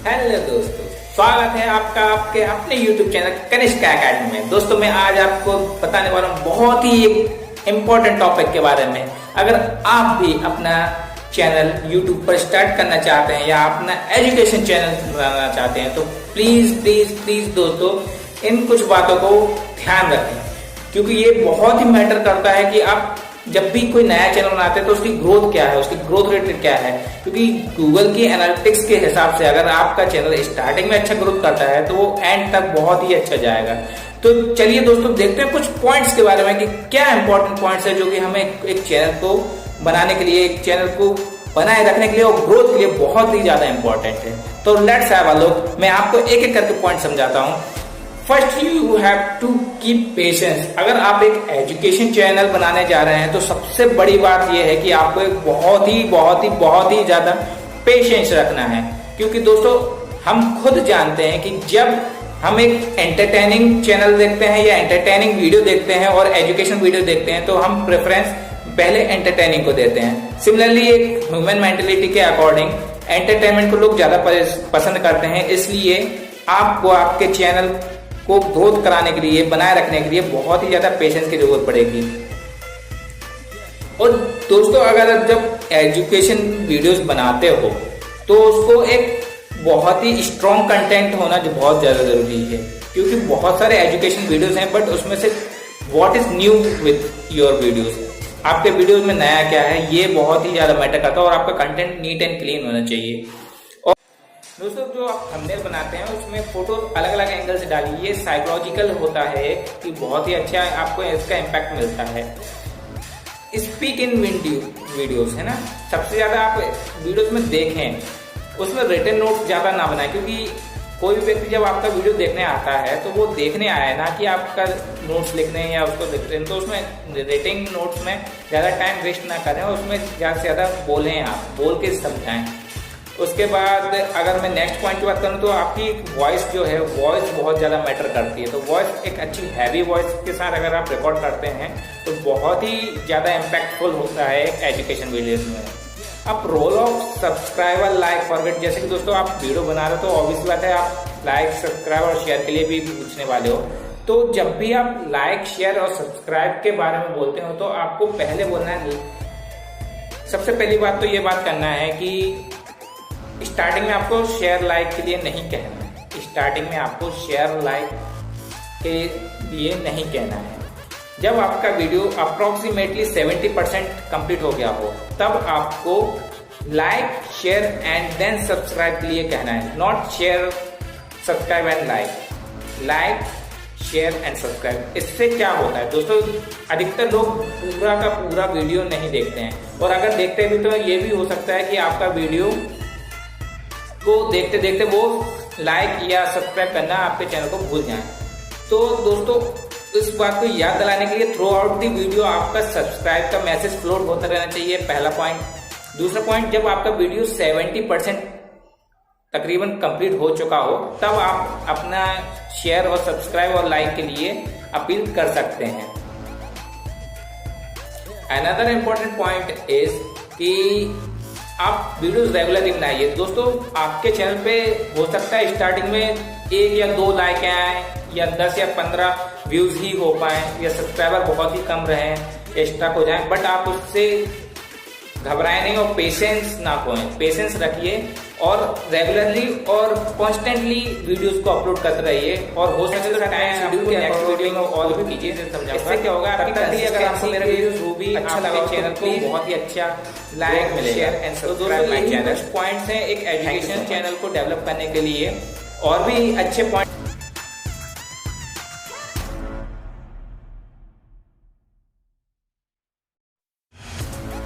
Hello दोस्तों, स्वागत है आपका आपके अपने YouTube चैनल कनिष्का अकेडमी में। दोस्तों मैं आज आपको बताने वाला हूँ बहुत ही एक इम्पोर्टेंट टॉपिक के बारे में। अगर आप भी अपना चैनल YouTube पर स्टार्ट करना चाहते हैं या अपना एजुकेशन चैनल बनाना चाहते हैं तो प्लीज प्लीज प्लीज दोस्तों इन कुछ बातों को ध्यान रखें, क्योंकि ये बहुत ही मैटर करता है कि आप जब भी कोई नया चैनल बनाते हैं तो उसकी ग्रोथ क्या है, उसकी ग्रोथ रेट क्या है। क्योंकि गूगल की एनालिटिक्स के हिसाब से अगर आपका चैनल स्टार्टिंग में अच्छा ग्रोथ करता है तो वो एंड तक बहुत ही अच्छा जाएगा। तो चलिए दोस्तों देखते हैं कुछ पॉइंट्स के बारे में कि क्या इंपॉर्टेंट पॉइंट्स है जो कि हमें एक चैनल को बनाने के लिए, एक चैनल को बनाए रखने के लिए और ग्रोथ के लिए बहुत ही ज्यादा इंपॉर्टेंट है। तो लेट्स हैव अ लुक। मैं आपको एक एक करके पॉइंट समझाता हूँ। First, you have to keep patience. अगर आप एक एजुकेशन चैनल बनाने जा रहे हैं तो सबसे बड़ी बात यह है कि आपको एक बहुत ही ज्यादा पेशेंस रखना है। क्योंकि दोस्तों हम खुद जानते हैं कि जब हम एक एंटरटेनिंग चैनल देखते हैं या एंटरटेनिंग वीडियो देखते हैं और एजुकेशन वीडियो देखते हैं तो हम प्रेफरेंस पहले एंटरटेनिंग को देते हैं। सिमिलरली एक ह्यूमन मेंटेलिटी के अकॉर्डिंग एंटरटेनमेंट को लोग ज्यादा पसंद करते हैं। इसलिए आपको आपके चैनल को ग्रोथ कराने के लिए, बनाए रखने के लिए बहुत ही ज्यादा पेशेंस की जरूरत पड़ेगी। और दोस्तों अगर जब एजुकेशन वीडियोस बनाते हो तो उसको एक बहुत ही स्ट्रॉन्ग कंटेंट होना जो बहुत ज्यादा जरूरी है। क्योंकि बहुत सारे एजुकेशन वीडियोस हैं बट उसमें से what is new with your videos, आपके वीडियोस में नया क्या है, ये बहुत ही ज्यादा मैटर करता है। और आपका कंटेंट नीट एंड क्लीन होना चाहिए। दोस्तों जो आप थंबनेल बनाते हैं उसमें फोटो अलग अलग एंगल से डालिए। ये साइकोलॉजिकल होता है कि बहुत ही अच्छा आपको इसका इम्पैक्ट मिलता है। स्पीक इन वीडियोस है ना, सबसे ज्यादा आप वीडियोस में देखें, उसमें रिटन नोट ज्यादा ना बनाए। क्योंकि कोई भी व्यक्ति जब आपका वीडियो देखने आता है तो वो देखने आया है ना कि आपका नोट्स लिखने या उसको देखते हैं। तो उसमें रिटिंग नोट्स में ज्यादा टाइम वेस्ट ना करें और उसमें ज्यादा से ज्यादा बोलें, आप बोल के समझाएं। उसके बाद अगर मैं नेक्स्ट पॉइंट की बात करूं तो आपकी वॉइस जो है, वॉइस बहुत ज़्यादा मैटर करती है। तो वॉइस एक अच्छी हैवी वॉइस के साथ अगर आप रिकॉर्ड करते हैं तो बहुत ही ज़्यादा इम्पैक्टफुल होता है एजुकेशन वीडियोस में। अब role of subscriber, like, forward, जैसे कि दोस्तों आप वीडियो बना रहे हो तो ऑब्वियस बात है आप लाइक, सब्सक्राइब और शेयर के लिए भी पूछने वाले हो। तो जब भी आप लाइक, शेयर और सब्सक्राइब के बारे में बोलते हो तो आपको पहले बोलना है, सबसे पहली बात तो ये बात करना है कि स्टार्टिंग में आपको शेयर लाइक के लिए नहीं कहना है। स्टार्टिंग में आपको शेयर लाइक के लिए नहीं कहना है। जब आपका वीडियो अप्रोक्सीमेटली 70% कंप्लीट हो गया हो तब आपको like, share and then subscribe के लिए कहना है। Not share, subscribe and like, share and subscribe. इससे क्या होता है दोस्तों, अधिकतर लोग पूरा का पूरा वीडियो नहीं देखते हैं। और अगर देखते भी तो ये भी हो सकता है कि आपका वीडियो को देखते देखते वो लाइक या सब्सक्राइब करना आपके चैनल को भूल जाएं। तो दोस्तों इस बात को याद दिलाने के लिए थ्रू आउट दी वीडियो आपका सब्सक्राइब का मैसेज फ्लोट होता रहना चाहिए, पहला पॉइंट। दूसरा पॉइंट, जब आपका वीडियो 70% तकरीबन कंप्लीट हो चुका हो तब आप अपना शेयर और सब्सक्राइब और लाइक के लिए अपील कर सकते हैं। अनदर इम्पोर्टेंट पॉइंट इज कि आप वीडियोस रेगुलरली बनाइए। दोस्तों आपके चैनल पे हो सकता है स्टार्टिंग में 1 या 2 लाइक आए या 10 या 15 व्यूज ही हो पाए या सब्सक्राइबर बहुत ही कम रहे, स्टक हो जाए, बट आप उससे घबराए नहीं और पेशेंस ना खोएं। पेशेंस रखिए और रेगुलरली और कॉन्स्टेंटली वीडियोस को अपलोड करते रहिए। और हो सके तो नेक्स्ट वीडियो में और भी कीजिए, इससे क्या होगा अगर आपको मेरे वीडियोस वो भी अच्छा लगा चैनल को बहुत ही अच्छा like, share and subscribe my channel. Points हैं एक एजुकेशन चैनल को डेवलप करने के लिए। और भी अच्छे पॉइंट